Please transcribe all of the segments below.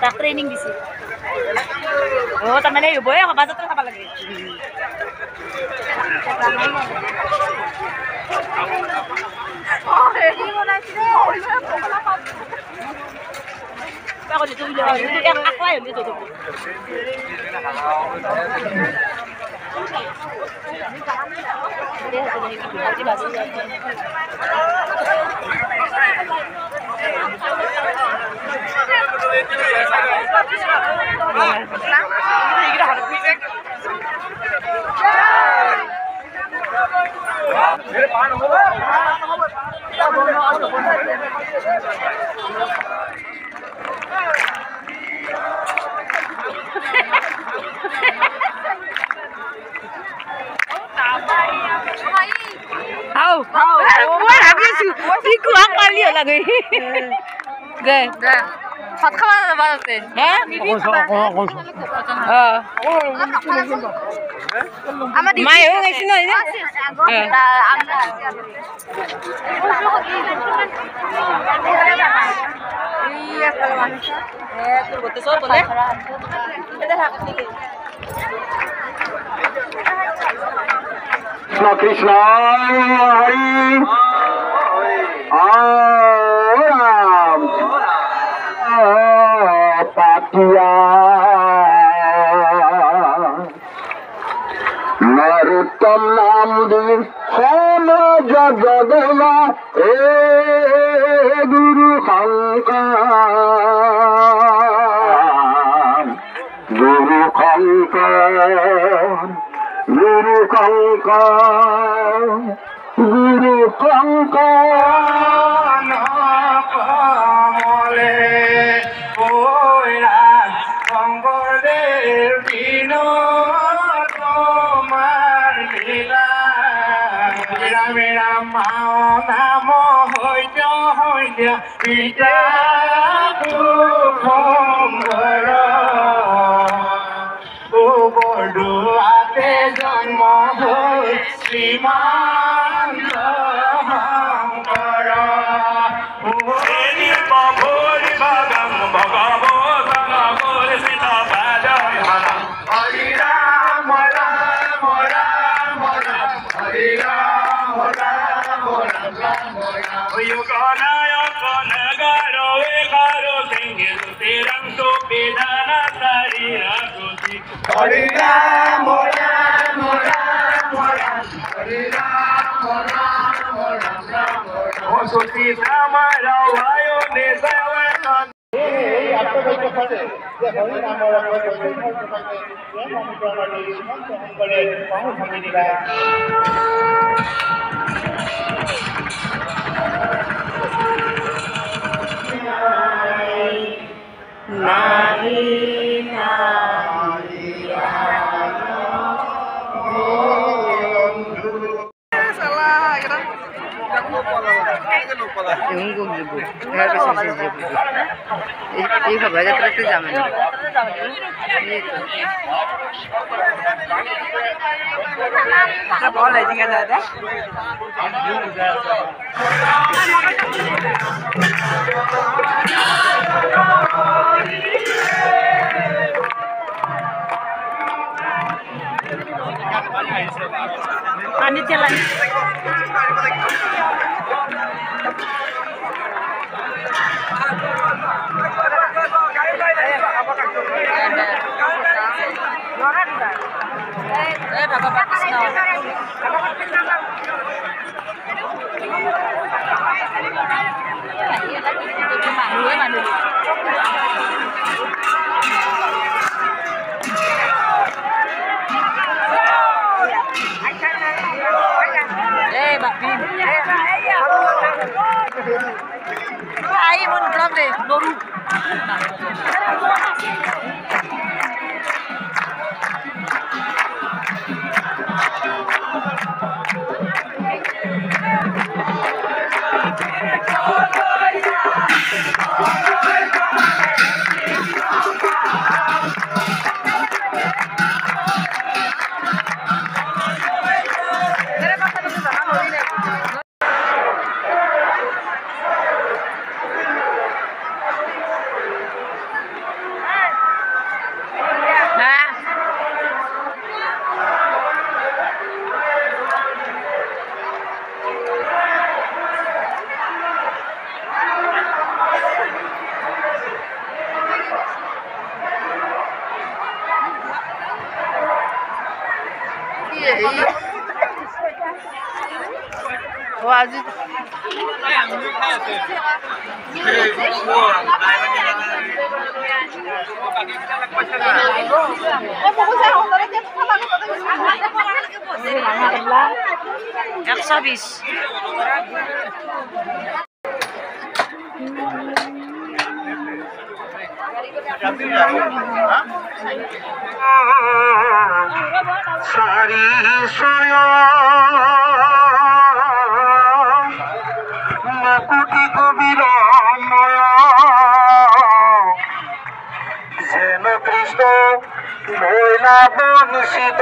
Tak training di sini. Oh, temennya ibu ya, bahasa terus apa lagi? Ini mau nasi deh. Aku itu yang aku yang itu tuh. lagi. Gak. Sat kemana berarti? Mayo nggak sih ini? Iya kalau manusia. Tuh betul so boleh. Ada hak ini. Krishna Hari Ram Patiya Naruttam Nam Di Sama Jagadama Guru Shankar Guru Shankar Guru Shankar Guru Shankar Nakamale Oira Shankar Dino Tomar Lila Mira Mira Mao Namo Hoya Hoya Vija Kumbhara Borduate Janma Hoy Sriman Shankara Eni Babori Bagam Bhagavo Sanagore Sita Bajayana Hari Ram Ram Ram Ram Hari Ram Ram Ram Ram Yuganaya Kanagaro Ekaro Singhe Sutirang Supidana Sarira Suti Hari Ram Ram Ram Ram Hari Ram সতী আমার ভাইও নে দেওয়ান এই শোভাযাত্রাতে যাবেন বল এদিকে দাদা पानी चला Ai mun blog deh, noru. आज सारी सोया मुकुटी कबिर जेन कृष्ण भैला बंशित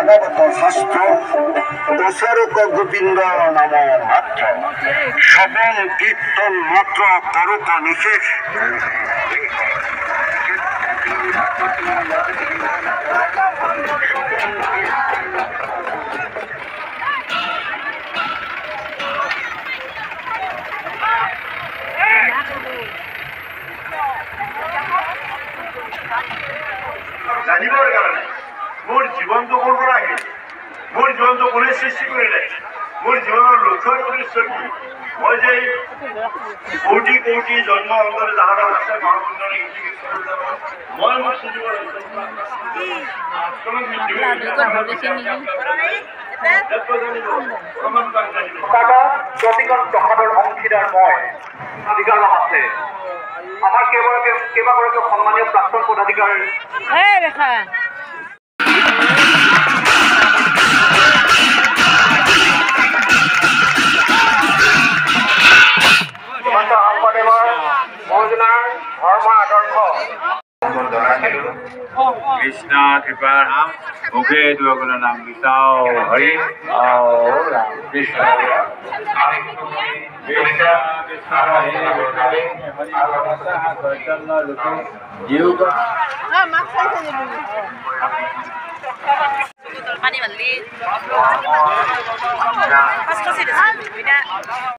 ভাগবত শাস্ত্র প্রচারক গোবিন্দ নাম মাত্র শ্রবণ কীর্তন মাত্র করুক নিশেষ জানিবৰ কাৰণে মোৰ জীৱনটো ক'ৰ পৰা আহিল মোৰ জীৱনটো কোনে সৃষ্টি কৰিলে মোৰ জীৱনৰ লক্ষ্য উদ্দেশ্য কি মই যে কোটি কোটি জন্ম অন্তৰে যাহাৰ আছে মহাপুৰুষৰ মই মোৰ প্ৰতিখন প্ৰসাদৰ অংশীদাৰ মই অধিকাৰ আছে আমাৰ কেইবাগৰাকী সন্মানীয় প্ৰাক্তন পদাধিকাৰী শংকৰদেৱৰ মৌজনাৰ ধৰ্ম আদৰ্শ কৃষ্ণ কৃপাৰ নাম মুখে দুসকলৰ নাম বিচাও হৰি কৃষ্ণ পানী মালি